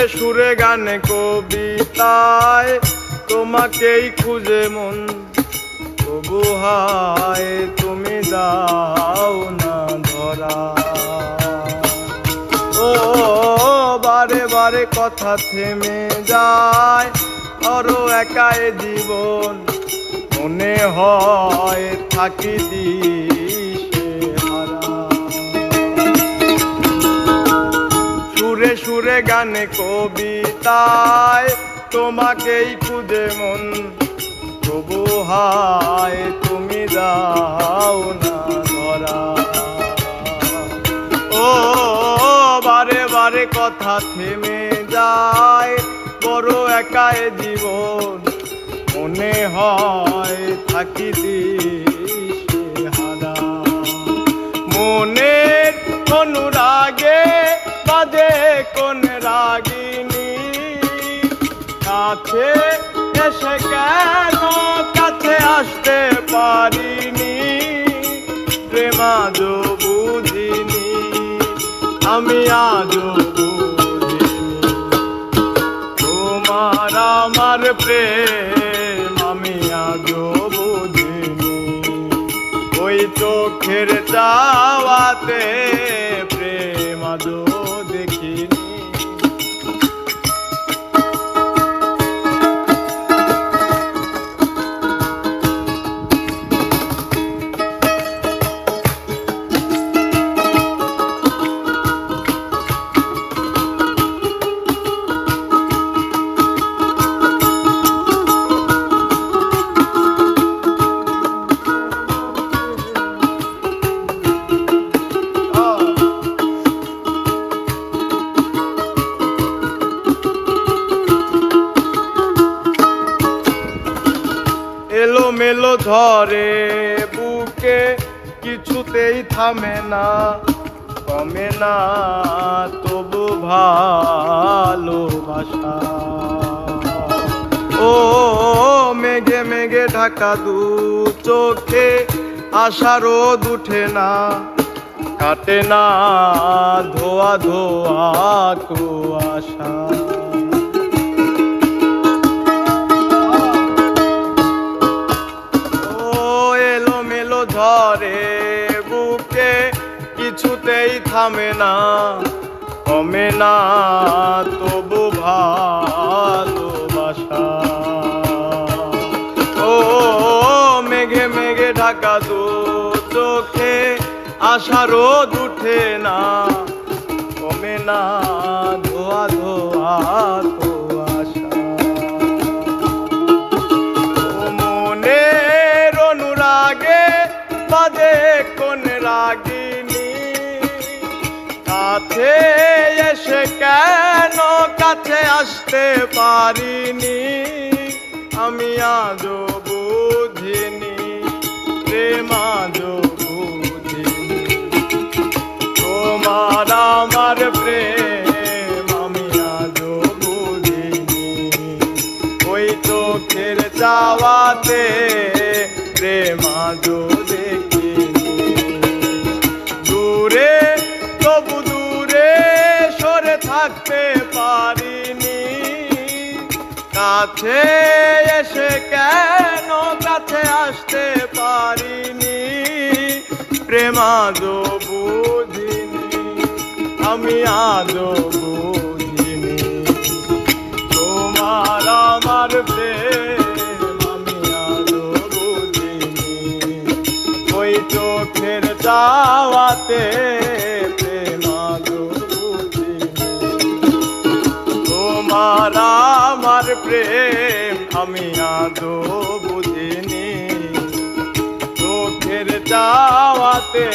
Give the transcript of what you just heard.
সুরে সুরে গানে কবিতায় তোমাকেই খুঁজে মন, তবু হায় তুমি দাও না ধরা। ও বারে বারে কথা থেমে যায়, আরো একাই জীবন মনে হয় থাকি দিশে হারা। সুরে সুরে গানে কবিতায় তোমাকেই খুঁজে মন, তবু হায় তুমি দাও না ধরা। ও বারে বারে কথা থেমে যায়, বড় একাই জীবন মনে হয় থাকি দিশে হারা। মনের অনুরাগে বাজে কোন রাগিনী, কাছে এসে কেন কাছে আসতে পারিনি। প্রেম আজও বুঝিনি, আমি আজও বুঝিনি, তোমার আমার প্রেম আমি আজও বুঝিনি। ওই চোখের চাওয়াতে প্রেম আজও দেখিনি। এলো মেলো ঝরে বুকে কিছুতেই থামে না, কমে না তবু ভালোবাসা। ও মেঘে মেঘে ঢাকা দু চোখে আশা রোদ উঠে না, কাটে না ধোয়া ধোয়া কুয়াশা। ঝরে বুকে কিছুতেই থামে না, কমে না তবু ভালোবাসা। ও মেঘে মেঘে ঢাকা দু চোখে আশা রোদ উঠে না, কমে না ধোয়া ধোয়া কুয়াশা। মনের অনুরাগে বাজে কোন রাগিনী, কাছে এসে কেন কাছে আসতে পারিনি। আমি আজও বুঝিনি, প্রেম আজও বুঝিনি, তোমার আমার প্রেম আমি আজও বুঝিনি। ওই চোখের চাওয়াতে প্রেম আজও দেখিনি। দূরে তবু দূরে সরে থাকতে পারিনি, কাছে এসে কেন কাছে আসতে পারিনি। প্রেম আজও বুঝিনি, আমি আজও বুঝিনি, তোমার আমার প্রেম আমি আজও বুঝিনি। ওই চোখের চাওয়াতে প্রেম আজও বুঝিনি, তোমার আমার প্রেম আমি আজও বুঝিনি। চোখের চাওয়াতে